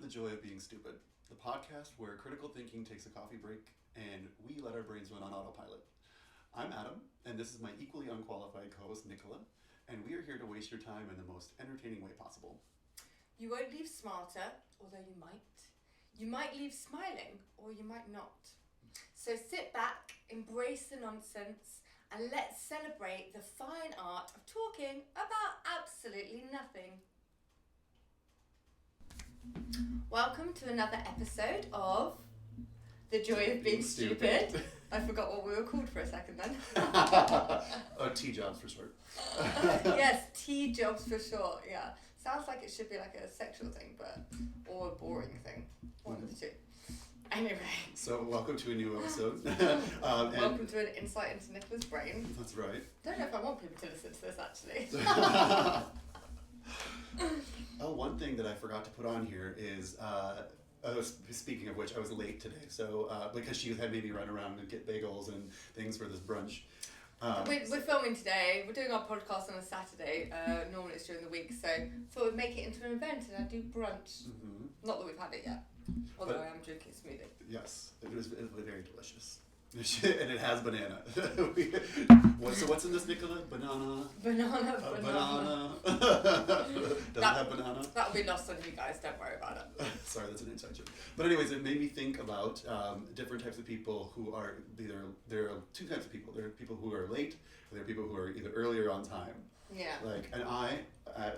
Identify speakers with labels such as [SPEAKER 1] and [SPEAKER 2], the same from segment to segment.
[SPEAKER 1] The Joy of Being Stupid, the podcast where critical thinking takes a coffee break and we let our brains run on autopilot. I'm Adam, and this is my equally unqualified co-host Nicola, and we are here to waste your time in the most entertaining way possible.
[SPEAKER 2] You won't leave smarter, although you might. You might leave smiling, or you might not. So sit back, embrace the nonsense, and let's celebrate the fine art of talking about absolutely nothing. Welcome to another episode of The Joy of Being Stupid. I forgot what we were called for a second then.
[SPEAKER 1] T-jobs for short.
[SPEAKER 2] Yes, T-jobs for short, yeah. Sounds like it should be like a sexual thing, or a boring thing. One of the two. Anyway.
[SPEAKER 1] So welcome to a new episode.
[SPEAKER 2] Welcome to an insight into Nicola's brain.
[SPEAKER 1] That's right.
[SPEAKER 2] Don't know if I want people to listen to this actually.
[SPEAKER 1] One thing that I forgot to put on here is, speaking of which, I was late today. So because she had made me run around and get bagels and things for this brunch.
[SPEAKER 2] We're filming today. We're doing our podcast on a Saturday. Normally it's during the week, so thought we'd make it into an event and I'd do brunch. Mm-hmm. Not that we've had it yet, although I am drinking a smoothie.
[SPEAKER 1] Yes, it was very delicious. And it has banana. What's in this, Nicola? Banana.
[SPEAKER 2] Banana.
[SPEAKER 1] Does it have banana?
[SPEAKER 2] That'll be lost on you guys. Don't worry about it.
[SPEAKER 1] Sorry, that's an inside joke. But anyways, it made me think about different types of people who are there are two types of people. There are people who are late, and there are people who are either early or on time.
[SPEAKER 2] Yeah.
[SPEAKER 1] And I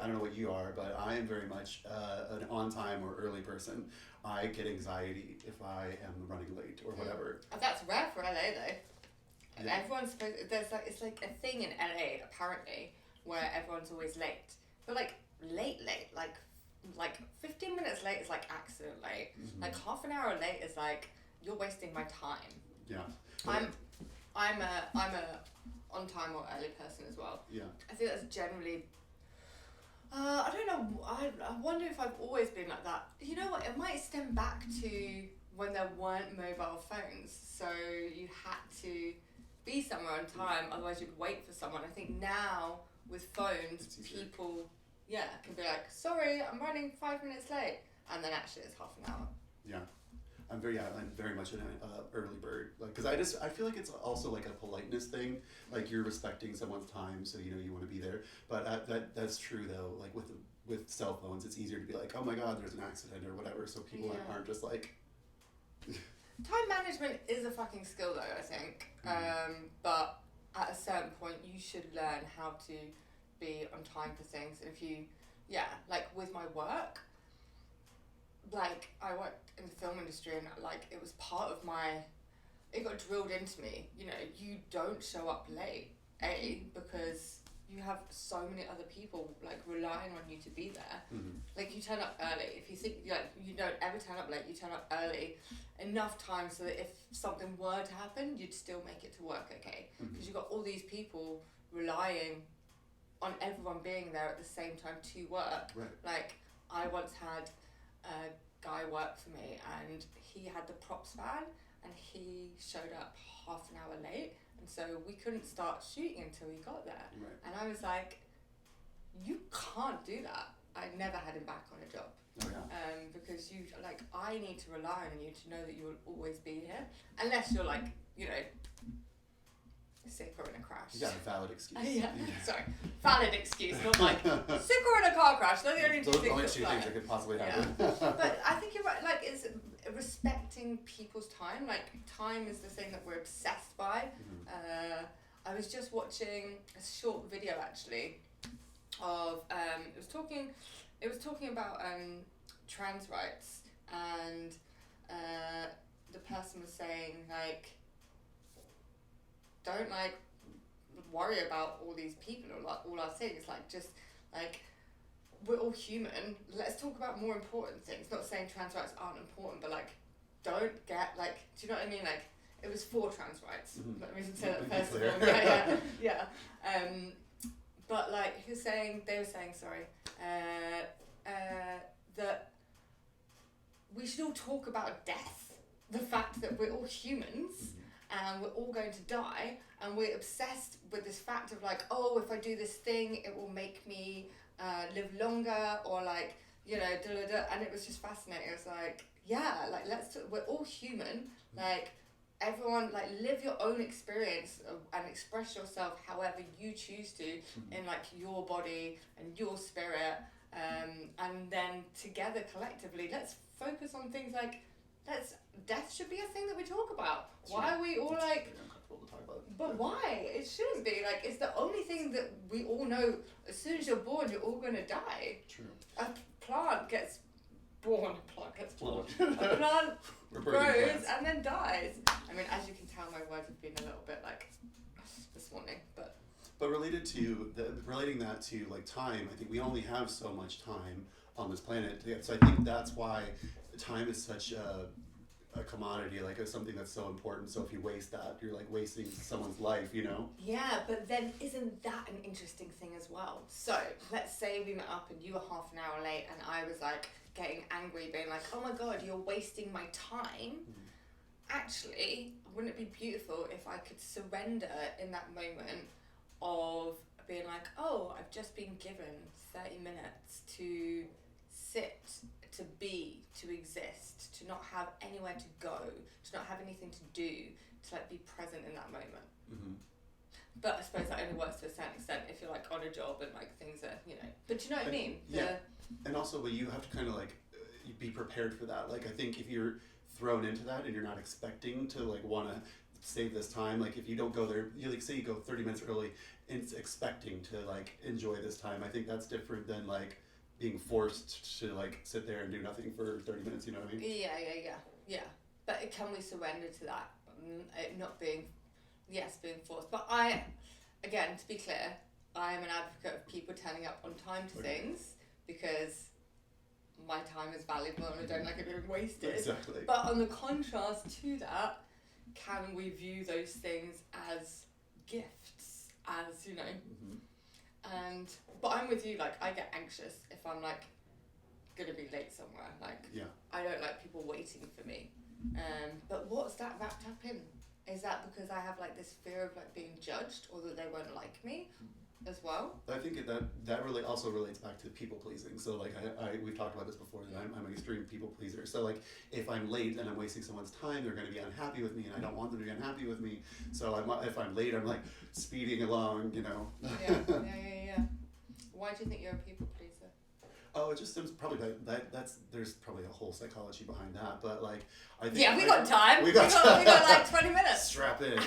[SPEAKER 1] don't know what you are, but I am very much an on time or early person. I get anxiety if I am running late or whatever.
[SPEAKER 2] That's rare for LA though. Yeah. Everyone's supposed. It's like a thing in LA apparently where everyone's always late, but like late, like 15 minutes late is like accident late. Mm-hmm. Like half an hour late is like you're wasting my time.
[SPEAKER 1] Yeah.
[SPEAKER 2] I'm a on time or early person as well.
[SPEAKER 1] Yeah.
[SPEAKER 2] I think that's generally. I don't know. I wonder if I've always been like that. You know what? It might stem back to when there weren't mobile phones, so you had to be somewhere on time. Otherwise, you'd wait for someone. I think now with phones, people, can be like, "Sorry, I'm running 5 minutes late," and then actually it's half an hour.
[SPEAKER 1] Yeah. I'm very much an early bird, because I feel like it's also like a politeness thing, like you're respecting someone's time, so you want to be there. But that's true though. Like with cell phones, it's easier to be like, oh my God, there's an accident or whatever, so people aren't just like.
[SPEAKER 2] Time management is a fucking skill though, I think. But at a certain point, you should learn how to be on time for things. If you, like with my work. Like, I worked in the film industry and, like, it was part of it got drilled into me, you don't show up late, because you have so many other people, like, relying on you to be there. Mm-hmm. Like, you turn up early. If you think, you don't ever turn up late, you turn up early enough time so that if something were to happen, you'd still make it to work okay. Because you've got all these people relying on everyone being there at the same time to work.
[SPEAKER 1] Right.
[SPEAKER 2] Like, I once had a guy worked for me and he had the props van and he showed up half an hour late, and so we couldn't start shooting until he got there. Right. And I was like, you can't do that. I never had him back on a job.
[SPEAKER 1] Oh, yeah.
[SPEAKER 2] Because I need to rely on you to know that you will always be here, unless you're like, sick or in a crash.
[SPEAKER 1] You got a valid excuse.
[SPEAKER 2] Sorry. Valid excuse, not like sick or in a car crash. Those are the only two things
[SPEAKER 1] that could possibly happen.
[SPEAKER 2] But I think you're right, like, it's respecting people's time. Like, time is the thing that we're obsessed by. Mm-hmm. I was just watching a short video actually of it was talking about trans rights, and the person was saying like, don't like worry about all these people or like all our things, like just like we're all human. Let's talk about more important things. Not saying trans rights aren't important, but like don't get like, do you know what I mean? Like it was for trans rights. Mm-hmm. Let me say that first of all. Yeah. But like they were saying, that we should all talk about death, the fact that we're all humans. Mm-hmm. And we're all going to die, and we're obsessed with this fact of like, oh, if I do this thing, it will make me live longer, or like, you know, da, da, da. And it was just fascinating. It was like, yeah, like let's talk, we're all human, like everyone, like live your own experience and express yourself however you choose to in like your body and your spirit, and then together collectively let's focus on things like death should be a thing that we talk about. Why are we all like
[SPEAKER 1] uncomfortable to talk about?
[SPEAKER 2] But why? It shouldn't be. Like, it's the only thing that we all know. As soon as you're born, you're all gonna die.
[SPEAKER 1] True.
[SPEAKER 2] A plant gets born. A plant gets born. A plant grows and then dies. I mean, as you can tell, my words have been a little bit like this morning, but
[SPEAKER 1] relating that to like time, I think we only have so much time on this planet. So I think that's why time is such a commodity, like it's something that's so important. So if you waste that, you're like wasting someone's life, you know?
[SPEAKER 2] Yeah, but then isn't that an interesting thing as well? So let's say we met up and you were half an hour late and I was like getting angry, being like, oh my god, you're wasting my time. Actually, wouldn't it be beautiful if I could surrender in that moment of being like, oh, I've just been given 30 minutes to sit, to be, to exist, to not have anywhere to go, to not have anything to do, to like be present in that moment. But I suppose that only works to a certain extent if you're like on a job and like things are, you know. But do you know what I mean?
[SPEAKER 1] And also, but you have to kind of like be prepared for that. Like I think if you're thrown into that and you're not expecting to like want to save this time, like if you don't go there, you like say you go 30 minutes early and it's expecting to like enjoy this time, I think that's different than like being forced to like sit there and do nothing for 30 minutes, you know what I mean?
[SPEAKER 2] Yeah. But can we surrender to that? It not being, being forced. But I, again, to be clear, I am an advocate of people turning up on time to things because my time is valuable and I don't like it being wasted.
[SPEAKER 1] Exactly.
[SPEAKER 2] But on the contrast to that, can we view those things as gifts, as, you know? But I'm with you, like, I get anxious if I'm, like, gonna be late somewhere. Like, I don't like people waiting for me. But what's that wrapped up in? Is that because I have, like, this fear of, like, being judged or that they won't like me as well?
[SPEAKER 1] I think that really also relates back to people pleasing. So, like, we've talked about this before, that I'm an extreme people pleaser. So, like, if I'm late and I'm wasting someone's time, they're going to be unhappy with me, and I don't want them to be unhappy with me. So, if I'm late, I'm, like, speeding along, you know?
[SPEAKER 2] Yeah. Why do you think you're a people pleaser?
[SPEAKER 1] Oh, it just seems probably there's probably a whole psychology behind that, but like I think
[SPEAKER 2] we got time.
[SPEAKER 1] We got
[SPEAKER 2] like 20 minutes.
[SPEAKER 1] Strap in.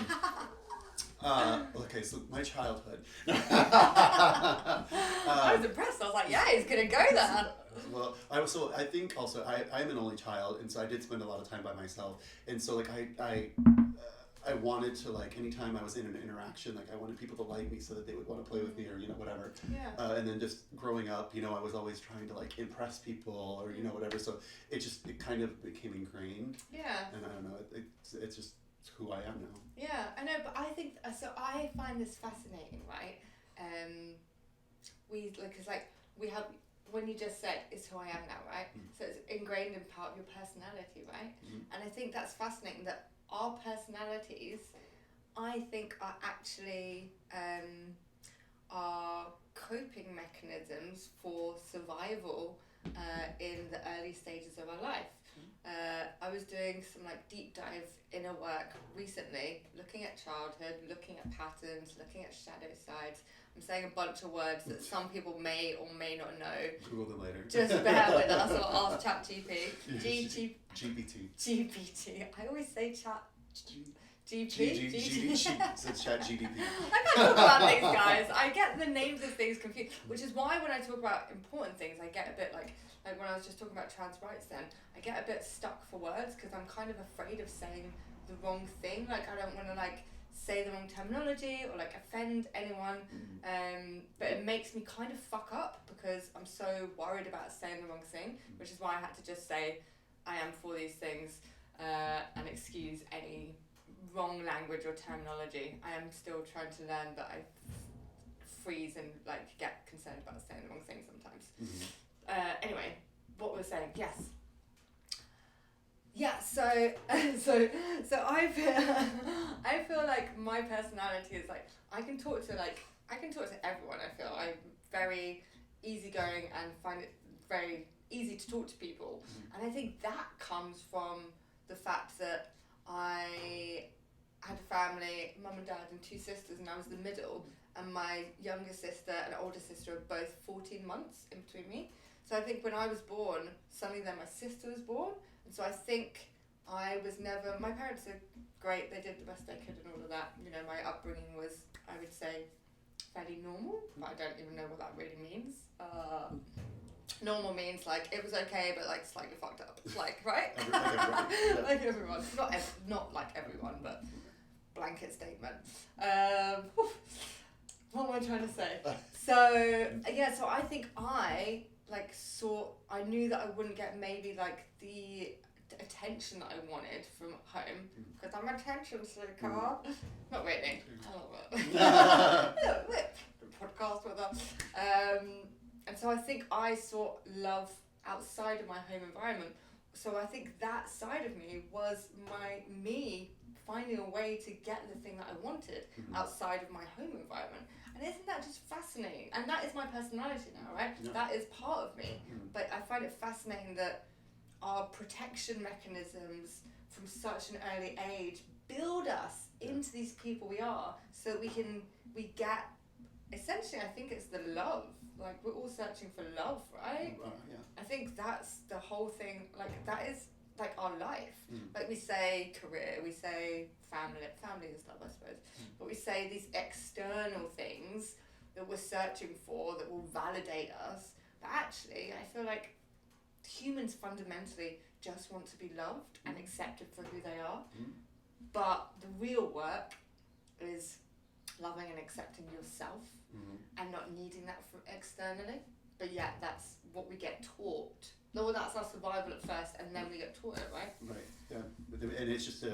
[SPEAKER 1] Okay, so my childhood.
[SPEAKER 2] I was impressed. I was like, yeah, he's gonna go there.
[SPEAKER 1] Well, I think also I'm an only child, and so I did spend a lot of time by myself, and so like I wanted to, like, anytime I was in an interaction, like I wanted people to like me so that they would want to play with me or, you know, whatever. And then just growing up, you know, I was always trying to like impress people or, you know, whatever. So it kind of became ingrained. And I don't know, it's just who I am now.
[SPEAKER 2] Yeah, I know, but I think, so I find this fascinating, right? We have, when you just said, it's who I am now, right? So it's ingrained in part of your personality, right? And I think that's fascinating that our personalities, I think, are actually our coping mechanisms for survival in the early stages of our life. I was doing some like deep dive inner work recently, looking at childhood, looking at patterns, looking at shadow sides. I'm saying a bunch of words that some people may or may not know.
[SPEAKER 1] Google them later.
[SPEAKER 2] Just bear with us or ask ChatGPT. GPT. I always say Chat. GP?
[SPEAKER 1] So Chat GDP.
[SPEAKER 2] I can't talk about things, guys. I get the names of things confused, which is why when I talk about important things, I get a bit like when I was just talking about trans rights then, I get a bit stuck for words because I'm kind of afraid of saying the wrong thing. Like, I don't want to like say the wrong terminology or like offend anyone, but it makes me kind of fuck up because I'm so worried about saying the wrong thing, which is why I had to just say I am for these things and excuse any wrong language or terminology. I am still trying to learn that I freeze and like get concerned about saying the wrong thing sometimes. Anyway, what we're saying, yes. Yeah, so I feel like my personality is like I can talk to everyone. I feel I'm very easygoing and find it very easy to talk to people. And I think that comes from the fact that I had a family, mum and dad and 2 sisters, and I was the middle, and my younger sister and older sister are both 14 months in between me. So I think when I was born, suddenly then my sister was born, and so I think I was never, my parents are great, they did the best they could and all of that. You know, my upbringing was, I would say, fairly normal, but I don't even know what that really means. Normal means like it was okay, but like slightly fucked up, like, right? Like everyone, not like everyone, but blanket statement. What am I trying to say? So yeah, so I think I knew that I wouldn't get maybe like the attention that I wanted from home, because I'm attention seeker. Not really. A little bit. Podcast with us. And so I think I sought love outside of my home environment. So I think that side of me was me finding a way to get the thing that I wanted outside of my home environment. And isn't that just fascinating? And that is my personality now, right? Yeah. That is part of me. But I find it fascinating that our protection mechanisms from such an early age build us into these people we are, so we get, essentially, I think it's the love. Like, we're all searching for love, right?
[SPEAKER 1] Yeah.
[SPEAKER 2] I think that's the whole thing. Like, that is like our life. Like, we say career, we say family and stuff, I suppose. But we say these external things that we're searching for that will validate us. But actually, I feel like humans fundamentally just want to be loved and accepted for who they are. But the real work is loving and accepting yourself and not needing that from externally. But yeah, that's what we get taught. No, that's our survival at first, and then we get taught it, right?
[SPEAKER 1] Right. Yeah. And it's just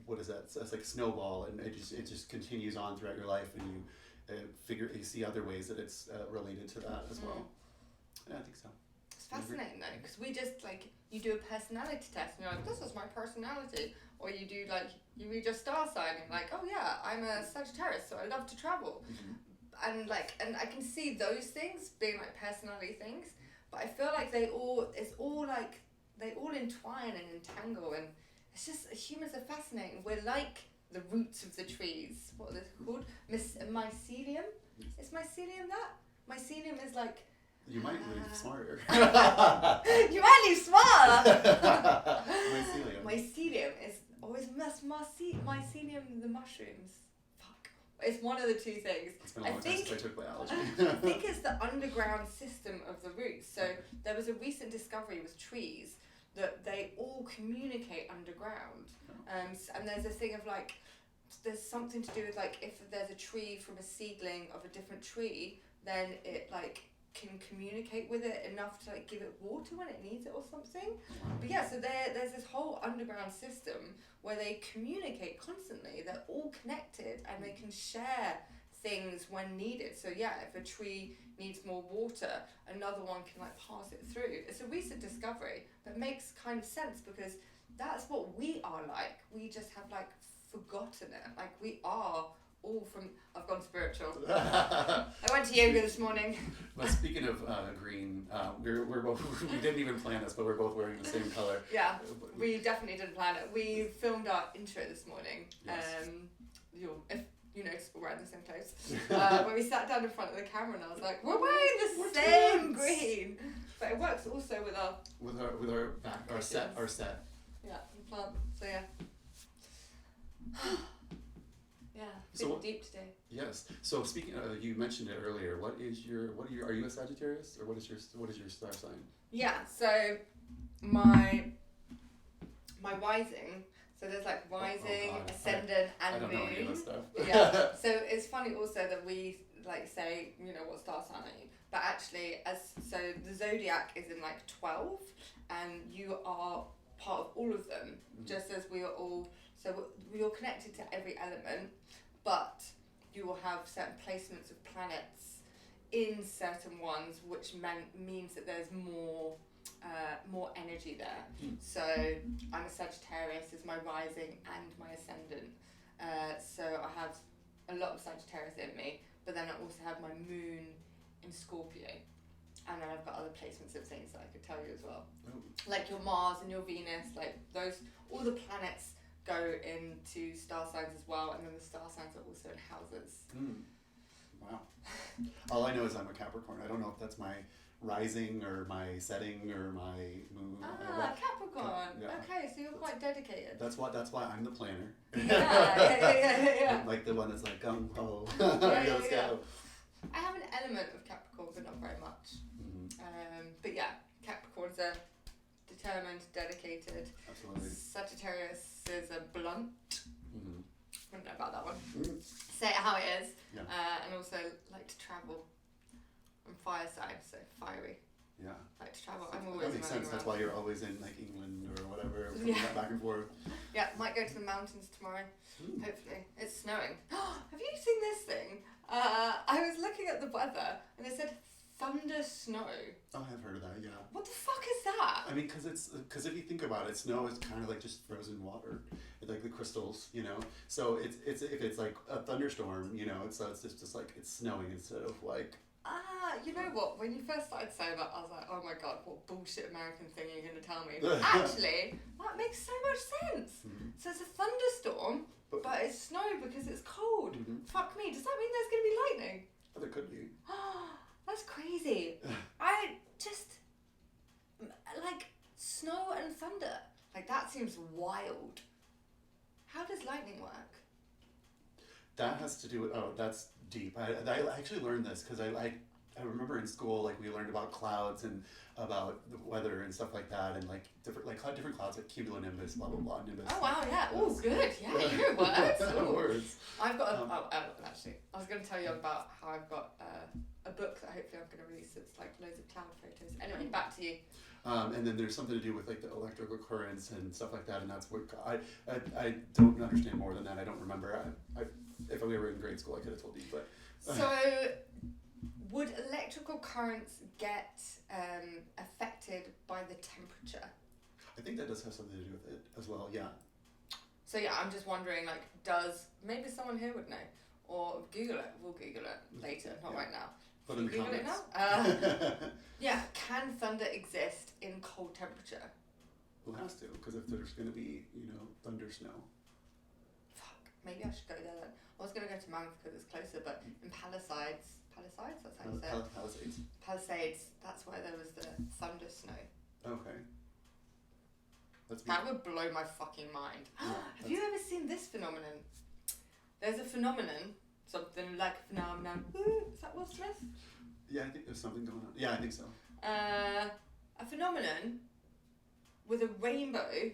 [SPEAKER 1] what is that? It's like a snowball, and it just continues on throughout your life, and you see other ways that it's related to that as well. Yeah, I think so.
[SPEAKER 2] It's fascinating though, because we just you do a personality test and you're like, this is my personality, or you do you read your star sign and like, oh yeah, I'm a Sagittarius, so I love to travel, and I can see those things being like personality things, but I feel like they all entwine and entangle, and it's just, humans are fascinating. We're like the roots of the trees. What are they called? Mycelium? Is mycelium that? Mycelium is like.
[SPEAKER 1] You might leave smarter.
[SPEAKER 2] You might leave smarter.
[SPEAKER 1] Mycelium.
[SPEAKER 2] Mycelium is always mycelium, the mushrooms. Fuck. It's one of the two things.
[SPEAKER 1] It's been a long time since I took biology.
[SPEAKER 2] I think it's the underground system of the roots. So there was a recent discovery with trees that they all communicate underground. And there's a thing of there's something to do with if there's a tree from a seedling of a different tree, then it can communicate with it enough to give it water when it needs it or something. But yeah, so there's this whole underground system where they communicate constantly. They're all connected and they can share things when needed. So yeah, if a tree needs more water, another one can pass it through. It's a recent discovery that makes kind of sense, because that's what we are like. We just have forgotten it. We are all from. I've gone spiritual. I went to yoga this morning.
[SPEAKER 1] Well, speaking of green, we're both. We didn't even plan this, but we're both wearing the same color.
[SPEAKER 2] Yeah, we definitely didn't plan it. We filmed our intro this morning.
[SPEAKER 1] Yes.
[SPEAKER 2] If you noticed, we're wearing the same clothes. When we sat down in front of the camera, and I was like, "We're wearing the same green." But it works also with our
[SPEAKER 1] back, our set.
[SPEAKER 2] Yeah, plant. So yeah. Yeah, so deep today.
[SPEAKER 1] Yes. So speaking, you mentioned it earlier. Are you a Sagittarius, or what is your star sign?
[SPEAKER 2] Yeah. So my rising. So there's rising, ascendant, and
[SPEAKER 1] I don't
[SPEAKER 2] moon.
[SPEAKER 1] know any of this stuff.
[SPEAKER 2] Yeah. So it's funny also that we say, what star sign are you? But actually, so the zodiac is in 12, and you are part of all of them, just as we are all. So you're connected to every element, but you will have certain placements of planets in certain ones, which means that there's more energy there. So I'm a Sagittarius, is my rising and my ascendant. So I have a lot of Sagittarius in me, but then I also have my moon in Scorpio. And then I've got other placements of things that I could tell you as well.
[SPEAKER 1] Oh.
[SPEAKER 2] Like your Mars and your Venus, like those, all the planets go into star signs as well, and then the star signs are also in houses.
[SPEAKER 1] Wow. All I know is I'm a Capricorn. I don't know if that's my rising or my setting or my moon.
[SPEAKER 2] Capricorn.
[SPEAKER 1] Yeah.
[SPEAKER 2] Okay, so you're quite dedicated.
[SPEAKER 1] That's why I'm the planner.
[SPEAKER 2] Yeah.
[SPEAKER 1] Like the one that's like gung ho.
[SPEAKER 2] Let's go. I have an element of Capricorn, but not very much. But yeah, Capricorns are determined, dedicated.
[SPEAKER 1] Absolutely.
[SPEAKER 2] Sagittarius is a blunt. I don't know about that one. Say it how it is.
[SPEAKER 1] Yeah.
[SPEAKER 2] And also like to travel. I'm fire sign, so fiery.
[SPEAKER 1] Yeah.
[SPEAKER 2] Like to travel. I'm always
[SPEAKER 1] that makes sense.
[SPEAKER 2] around.
[SPEAKER 1] That's why you're always in like England or whatever,
[SPEAKER 2] Yeah.
[SPEAKER 1] back and forth.
[SPEAKER 2] Yeah, might go to the mountains tomorrow. Hopefully. It's snowing. Have you seen this thing? I was looking at the weather and it said thunder snow.
[SPEAKER 1] Oh, I've heard of that. Yeah.
[SPEAKER 2] What the fuck is that?
[SPEAKER 1] I mean, because if you think about it, snow is kind of like just frozen water, like the crystals, you know. So it's if it's like a thunderstorm, you know, it's just like it's snowing instead of like.
[SPEAKER 2] You know what? When you first started saying that, I was like, oh my god, what bullshit American thing are you going to tell me? But actually, that makes so much sense. So it's a thunderstorm, but it's snow because it's cold. Fuck me. Does that mean there's going to be lightning?
[SPEAKER 1] Oh, there could be.
[SPEAKER 2] That's crazy. I just like snow and thunder. Like that seems wild. How does lightning work?
[SPEAKER 1] That has to do with that's deep. I actually learned this because I remember in school like we learned about clouds and about the weather and stuff like that and like different clouds like cumulonimbus, blah blah blah, nimbus.
[SPEAKER 2] Oh wow, yeah. Oh good, yeah. You know words.
[SPEAKER 1] Words.
[SPEAKER 2] I've got actually, I was going to tell you about how I've got a book that hopefully I'm going to release. It's like loads of cloud photos. Anyway, back to you.
[SPEAKER 1] And then there's something to do with like the electrical currents and stuff like that, and that's what I don't understand more than that. I don't remember. If we were in grade school, I could have told you, but.
[SPEAKER 2] So, would electrical currents get affected by the temperature?
[SPEAKER 1] I think that does have something to do with it as well. Yeah.
[SPEAKER 2] So yeah, I'm just wondering, like, does maybe someone here would know, or Google it. We'll Google it later, not right now.
[SPEAKER 1] Put in the
[SPEAKER 2] Google
[SPEAKER 1] comments.
[SPEAKER 2] it now. Yeah, can thunder exist in cold temperature?
[SPEAKER 1] Well, it has to, because if there's going to be, thunder snow.
[SPEAKER 2] Fuck, maybe I should go there then. I was going to go to Mammoth because it's closer, but in Palisades, that's how you say it?
[SPEAKER 1] Palisades.
[SPEAKER 2] Palisades, that's where there was the thunder snow.
[SPEAKER 1] Okay.
[SPEAKER 2] That would blow my fucking mind.
[SPEAKER 1] Yeah,
[SPEAKER 2] Have you ever seen this phenomenon? There's a phenomenon, something like a phenomenon. Is that Will Smith?
[SPEAKER 1] Yeah, I think there's something going on. Yeah, I think so.
[SPEAKER 2] A phenomenon with a rainbow.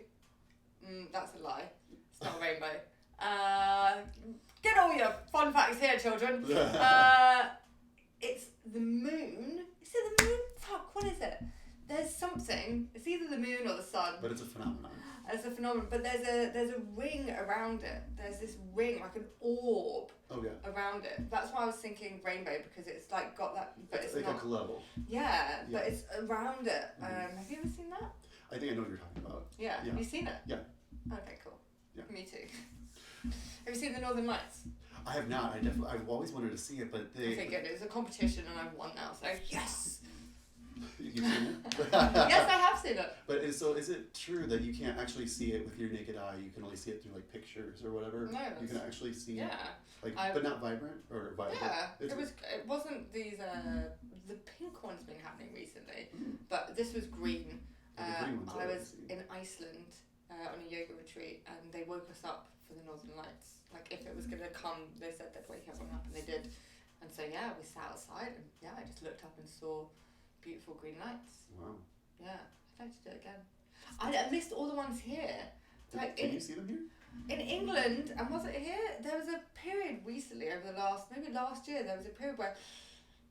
[SPEAKER 2] That's a lie. It's not a rainbow. Get all your fun facts here, children. It's the moon. Is it the moon? Fuck, what is it? There's something. It's either the moon or the sun.
[SPEAKER 1] But it's a phenomenon.
[SPEAKER 2] It's a phenomenon, but there's a ring around it. There's this ring, like an orb.
[SPEAKER 1] Oh yeah.
[SPEAKER 2] Around it. That's why I was thinking rainbow, because it's like got that, but it's
[SPEAKER 1] like
[SPEAKER 2] not.
[SPEAKER 1] a glow.
[SPEAKER 2] Yeah, but it's around it. Have you ever seen that?
[SPEAKER 1] I think I know what you're talking about.
[SPEAKER 2] Yeah. Have you seen it?
[SPEAKER 1] Yeah.
[SPEAKER 2] Okay, cool.
[SPEAKER 1] Yeah.
[SPEAKER 2] Me too. Have you seen the Northern Lights?
[SPEAKER 1] I have not. I've always wanted to see it, but
[SPEAKER 2] I think it was a competition and I've won now, so yes!
[SPEAKER 1] You've seen it?
[SPEAKER 2] Yes, I have seen it.
[SPEAKER 1] But is it true that you can't actually see it with your naked eye? You can only see it through like pictures or whatever?
[SPEAKER 2] No.
[SPEAKER 1] You can actually see
[SPEAKER 2] Yeah.
[SPEAKER 1] Like, but not vibrant or vibrant?
[SPEAKER 2] Yeah. It wasn't these, the pink one's been happening recently, but this was green.
[SPEAKER 1] The green ones
[SPEAKER 2] I was in Iceland on a yoga retreat and they woke us up for the Northern Lights. Like if it was going to come, they said they'd wake everyone up and they did. And so yeah, we sat outside and yeah, I just looked up and saw beautiful green lights.
[SPEAKER 1] Wow.
[SPEAKER 2] Yeah, I'd like to do it again. I missed all the ones here.
[SPEAKER 1] Can you see them here?
[SPEAKER 2] In England, and was it here? There was a period recently over maybe last year, there was a period where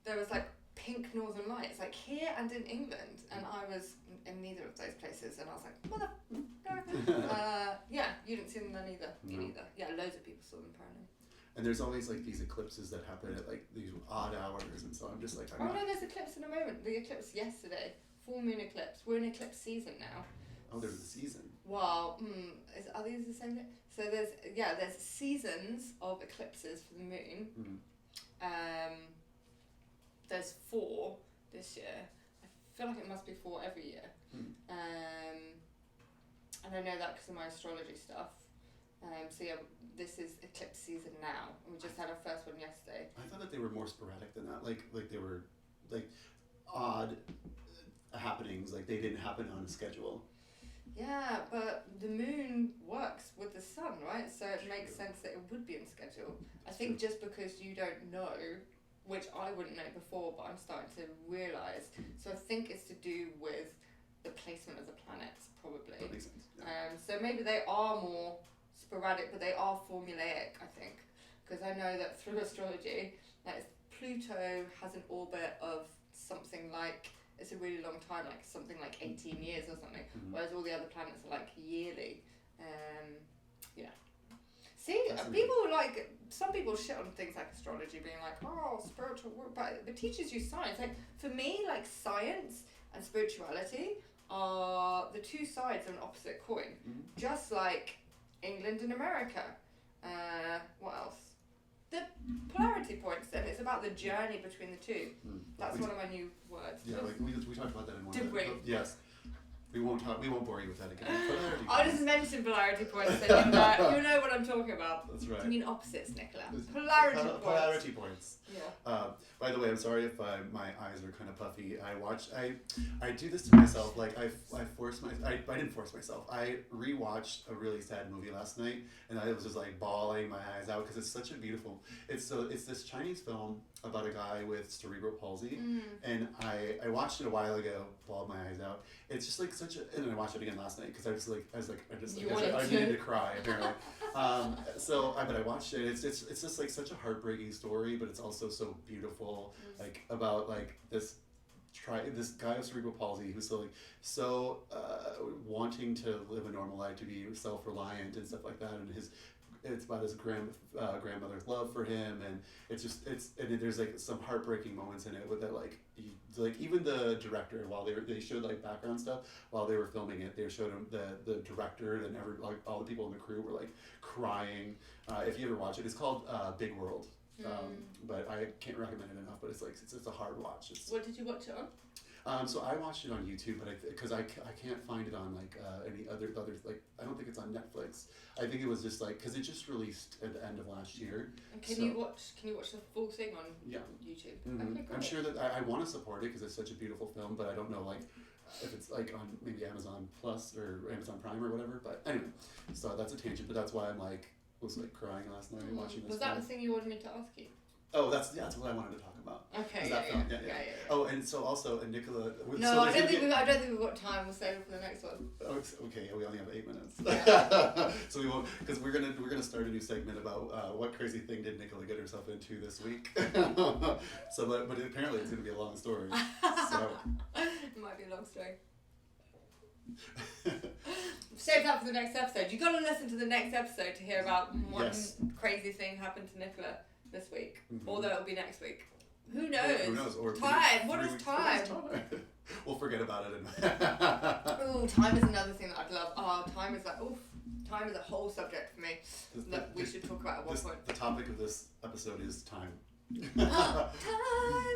[SPEAKER 2] there was like pink northern lights, like here and in England, and I was in neither of those places, and I was like, yeah, you didn't see them then either. Me neither. Yeah, loads of people saw them apparently.
[SPEAKER 1] And there's always like these eclipses that happen at like these odd hours, and so I'm just like,
[SPEAKER 2] no, there's eclipse in a moment. The eclipse yesterday, full moon eclipse. We're in eclipse season now.
[SPEAKER 1] Oh, there's a season.
[SPEAKER 2] Wow. Are these the same thing? So there's seasons of eclipses for the moon. There's 4. this year. I feel like it must be 4 every year. And I know that because of my astrology stuff. So yeah, this is eclipse season now. We just had our first one yesterday.
[SPEAKER 1] I thought that they were more sporadic than that. Like they were like odd happenings. Like they didn't happen on a schedule.
[SPEAKER 2] Yeah, but the moon works with the sun, right? So it makes sense that it would be in schedule. I think just because you don't know, which I wouldn't know before, but I'm starting to realise. So I think it's to do with the placement of the planets, probably.
[SPEAKER 1] That makes sense. Yeah.
[SPEAKER 2] So maybe they are more sporadic, but they are formulaic, I think. Because I know that through astrology, like Pluto has an orbit of something like, it's a really long time, like something like 18 years or something, whereas all the other planets are like yearly. Yeah. See, people like, some people shit on things like astrology, being like, oh, spiritual work, but it teaches you science. Like, for me, like science and spirituality are the two sides of an opposite coin. Just like England and America. What else? The polarity points, then. It's about the journey between the two. That's one of my new words.
[SPEAKER 1] Yeah, like we talked about that in one.
[SPEAKER 2] Did we?
[SPEAKER 1] Yes. We won't bore you with that again. Polarity
[SPEAKER 2] I'll
[SPEAKER 1] points.
[SPEAKER 2] just mention polarity points, then you know what I'm talking about.
[SPEAKER 1] That's right.
[SPEAKER 2] You mean opposites, Nicola. Polarity points.
[SPEAKER 1] Polarity points.
[SPEAKER 2] Yeah.
[SPEAKER 1] By the way, I'm sorry if my eyes are kind of puffy. I do this to myself. Like I didn't force myself. I rewatched a really sad movie last night, and I was just like bawling my eyes out because it's such a beautiful. It's this Chinese film about a guy with cerebral palsy, and I watched it a while ago, bawled my eyes out. It's just like such a, and then I watched it again last night because I needed to cry apparently. But I watched it. It's just like such a heartbreaking story, but it's also so beautiful, like about like this guy with cerebral palsy who's so wanting to live a normal life, to be self-reliant and stuff like that, and it's about his grandmother's love for him, and there's like some heartbreaking moments in it with that, like even the director, while they showed like background stuff while they were filming it, they showed him the director and all the people in the crew were like crying. If you ever watch it, it's called Big World. But I can't recommend it enough. But it's a hard watch.
[SPEAKER 2] What did you watch it on?
[SPEAKER 1] So I watched it on YouTube, but because I can't find it on like any other like I don't think it's on Netflix. I think it was just like because it just released at the end of last year.
[SPEAKER 2] And can you watch the full thing on YouTube? Okay,
[SPEAKER 1] I'm sure that I want to support it because it's such a beautiful film, but I don't know like if it's like on maybe Amazon Plus or Amazon Prime or whatever. But anyway, so that's a tangent. But that's why was like crying last night watching this.
[SPEAKER 2] Was that the thing you wanted me to ask you?
[SPEAKER 1] Oh, that's what I wanted to talk about.
[SPEAKER 2] Okay.
[SPEAKER 1] Yeah. Oh, and so also, Nicola.
[SPEAKER 2] No, I don't think we've got time. We'll save it for the next one.
[SPEAKER 1] Oh, okay. We only have 8 minutes. So we won't, because we're gonna start a new segment about what crazy thing did Nicola get herself into this week. So, but apparently it's gonna be a long story. So
[SPEAKER 2] it might be a long story. Save that for the next episode. You got to listen to the next episode to hear about one crazy thing happened to Nicola this week, although it'll be next week. Who knows?
[SPEAKER 1] Who knows? Or
[SPEAKER 2] time. What is time?
[SPEAKER 1] We'll forget about it.
[SPEAKER 2] Oh, time is another thing that I'd love. Oh, time is time is a whole subject for me that we should talk about at one point.
[SPEAKER 1] The topic of this episode is time.
[SPEAKER 2] Time.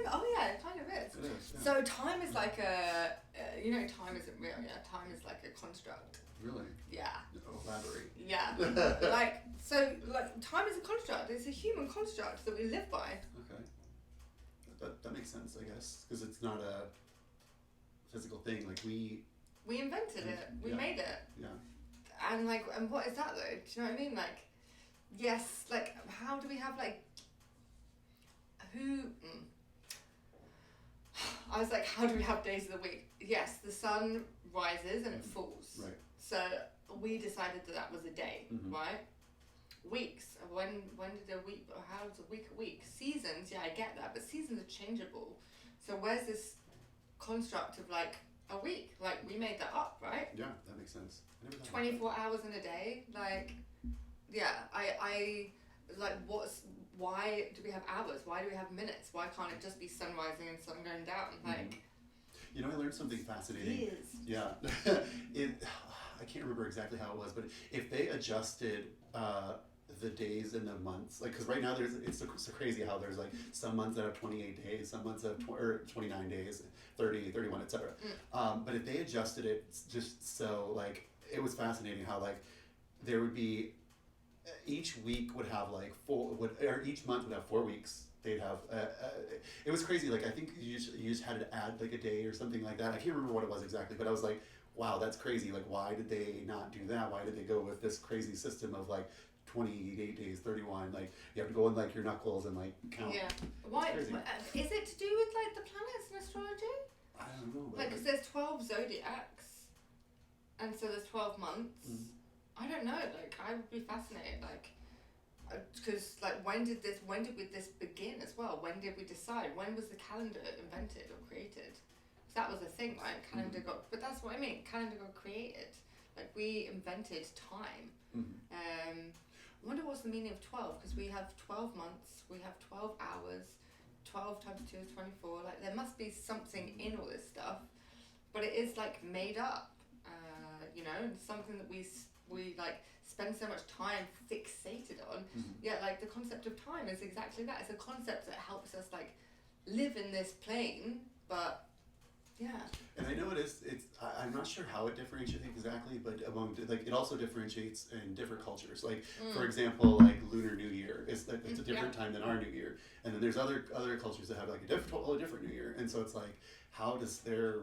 [SPEAKER 2] Oh yeah, it kind of is.
[SPEAKER 1] It is, yeah.
[SPEAKER 2] So time is like time isn't real. Yeah, time is like a construct.
[SPEAKER 1] Really?
[SPEAKER 2] Yeah.
[SPEAKER 1] Elaborate.
[SPEAKER 2] Yeah. Time is a construct. It's a human construct that we live by.
[SPEAKER 1] Okay. That makes sense, I guess, because it's not a physical thing. Like we
[SPEAKER 2] invented it. We made it.
[SPEAKER 1] Yeah.
[SPEAKER 2] And what is that though? Do you know what I mean? Like, yes. Like, how do we have like? I was like, how do we have days of the week? Yes, the sun rises and it falls.
[SPEAKER 1] Right.
[SPEAKER 2] So we decided that was a day, right? Weeks. When did a week? How is a week a week? Seasons. Yeah, I get that, but seasons are changeable. So where's this construct of like a week? Like we made that up, right?
[SPEAKER 1] Yeah, that makes sense.
[SPEAKER 2] 24 hours in a day. Like, yeah. I like what's. Why do we have hours? Why do we have minutes? Why can't it just be sun rising and sun going down? Like,
[SPEAKER 1] you know, I learned something fascinating.
[SPEAKER 2] Years.
[SPEAKER 1] Yeah, I can't remember exactly how it was, but if they adjusted the days and the months, like, because right now it's so crazy how there's like some months that have 28 days, some months that have 29 days, 30, 31, etc. But if they adjusted it just so, like, it was fascinating how, like, there would be, each week would have like or each month would have 4 weeks. They'd have it was crazy. Like, I think you just had to add like a day or something like that. I can't remember what it was exactly, but I was like, wow, that's crazy. Like, why did they not do that? Why did they go with this crazy system of like 28 days, 31? Like, you have to go in like your knuckles and like count.
[SPEAKER 2] Yeah. Why? Is it to do with like the planets and astrology?
[SPEAKER 1] I don't know.
[SPEAKER 2] Like, because there's 12 zodiacs, and so there's 12 months. I don't know. Like, I would be fascinated. Like, because like, when did this begin as well? When did we decide? When was the calendar invented or created? Because that was a thing, right? Calendar got, but that's what I mean. Calendar got created. Like, we invented time. I wonder what's the meaning of 12? Because we have 12 months, we have 12 hours, 12 times 2 is 24. Like, there must be something in all this stuff, but it is like made up. You know, something that we like spend so much time fixated on. Yeah, like the concept of time is exactly that. It's a concept that helps us like live in this plane, but yeah.
[SPEAKER 1] And I know it's I'm not sure how it differentiates exactly, but among, like, it also differentiates in different cultures. Like, for example, like Lunar New Year it's a different time than our New Year, and then there's other cultures that have like a totally different New Year, and so it's like, how does their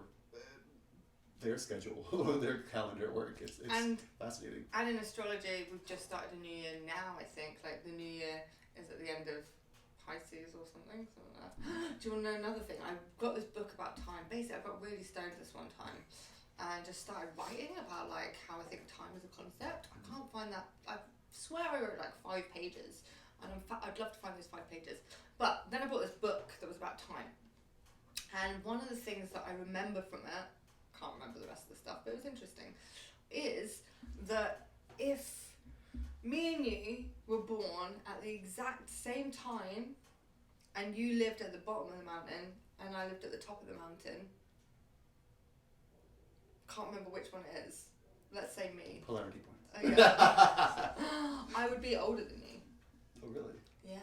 [SPEAKER 1] schedule or their calendar work? It's fascinating.
[SPEAKER 2] And in astrology, we've just started a new year now. I think like the new year is at the end of Pisces or something like that. Do you want to know another thing? I got this book about time. Basically, I got really stoned this one time and just started writing about like how I think time is a concept. I can't find that. I swear I wrote like 5 pages, and I'd love to find those 5 pages. But then I bought this book that was about time, and one of the things that I remember from it, can't remember the rest of the stuff, but it was interesting, is that if me and you were born at the exact same time and you lived at the bottom of the mountain and I lived at the top of the mountain, can't remember which one it is, let's say me.
[SPEAKER 1] Polarity points.
[SPEAKER 2] Yeah. I would be older than you.
[SPEAKER 1] Oh, really?
[SPEAKER 2] Yeah.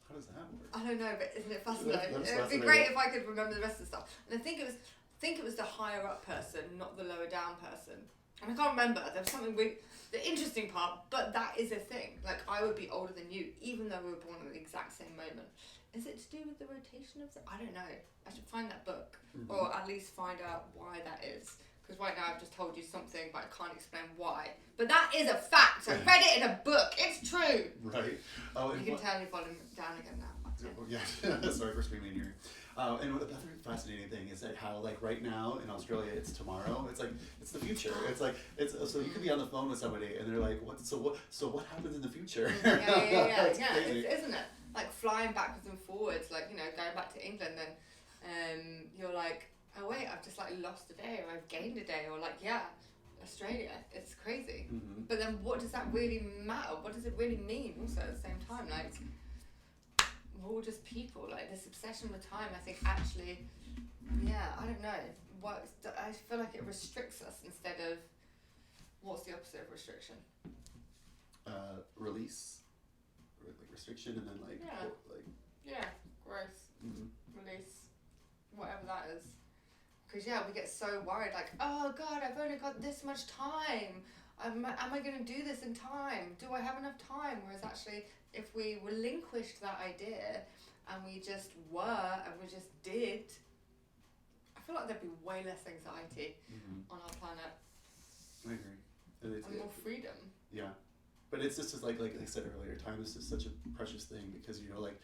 [SPEAKER 1] How does that work?
[SPEAKER 2] I don't know, but isn't it fascinating?
[SPEAKER 1] That's
[SPEAKER 2] It'd be great if I could remember the rest of the stuff. And I think it was the higher up person, not the lower down person. And I can't remember. There was something the interesting part, but that is a thing. Like, I would be older than you, even though we were born at the exact same moment. Is it to do with the rotation of I don't know. I should find that book, or at least find out why that is. Because right now I've just told you something, but I can't explain why. But that is a fact. I read it in a book. It's true.
[SPEAKER 1] Right. Oh,
[SPEAKER 2] you can turn your volume down again now.
[SPEAKER 1] Yeah. Sorry for screaming in your ear. And the other fascinating thing is that how, like, right now in Australia it's tomorrow. It's like it's the future. It's like so you could be on the phone with somebody and they're like, what? So what happens in the future?
[SPEAKER 2] Yeah. Isn't it? Like flying backwards and forwards, like, you know, going back to England, then you're like, oh wait, I've just like lost a day, or I've gained a day, or like, yeah, Australia, it's crazy. But then what does that really matter? What does it really mean also at the same time? Like, we're all just people. Like, this obsession with time, I think actually, yeah, I don't know. I feel like it restricts us instead of, what's the opposite of restriction?
[SPEAKER 1] Release, like restriction, and then like
[SPEAKER 2] growth, release, whatever that is. Because we get so worried, like, oh God, I've only got this much time. Am I going to do this in time? Do I have enough time? Whereas actually, if we relinquished that idea and we just were and we just did, I feel like there'd be way less anxiety on our planet.
[SPEAKER 1] I agree.
[SPEAKER 2] And more freedom.
[SPEAKER 1] Yeah. But it's just like I said earlier, time is just such a precious thing because, you know, like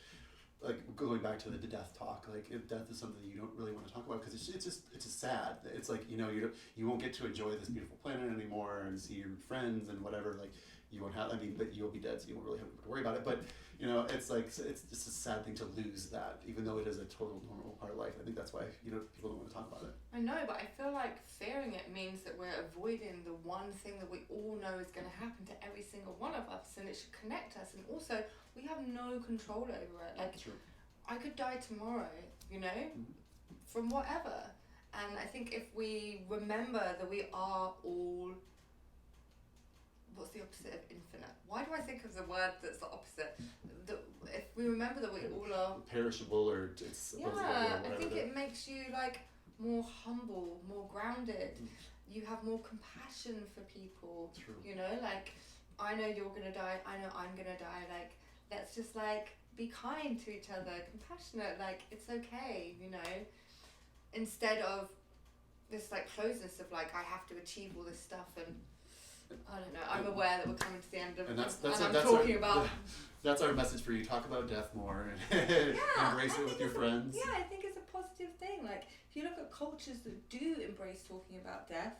[SPEAKER 1] going back to the death talk, like if death is something you don't really want to talk about because it's just sad. It's like, you know, you won't get to enjoy this beautiful planet anymore and see your friends and whatever. Like, you won't have. I mean, but you'll be dead, so you won't really have to worry about it. But, you know, it's like it's just a sad thing to lose that, even though it is a total normal part of life. I think that's why, you know, people don't want to talk about it.
[SPEAKER 2] I know, but I feel like fearing it means that we're avoiding the one thing that we all know is going to happen to every single one of us, and it should connect us. And also, we have no control over it. Like,
[SPEAKER 1] True.
[SPEAKER 2] I could die tomorrow, you know, from whatever. And I think if we remember that we are all what's the opposite of infinite? Why do I think of the word that's the opposite? If we remember that we all are
[SPEAKER 1] perishable, or it's
[SPEAKER 2] yeah, I think it makes you like more humble, more grounded. You have more compassion for people.
[SPEAKER 1] True.
[SPEAKER 2] You know, like I know you're gonna die. I know I'm gonna die. Like let's just like be kind to each other, compassionate. Like it's okay. You know, instead of this like closeness of like I have to achieve all this stuff and I don't know. I'm aware that we're coming to the end of,
[SPEAKER 1] and
[SPEAKER 2] that's talking about.
[SPEAKER 1] That's our message for you. Talk about death more and embrace it with your friends.
[SPEAKER 2] Yeah, I think it's a positive thing. Like if you look at cultures that do embrace talking about death,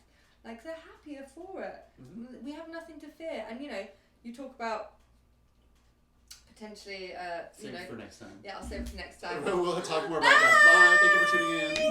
[SPEAKER 2] like they're happier for it. We have nothing to fear. And you know, you talk about potentially,
[SPEAKER 1] Save it for next time.
[SPEAKER 2] Yeah, I'll save it for next time.
[SPEAKER 1] We'll talk more about death. Bye. Thank you for tuning in.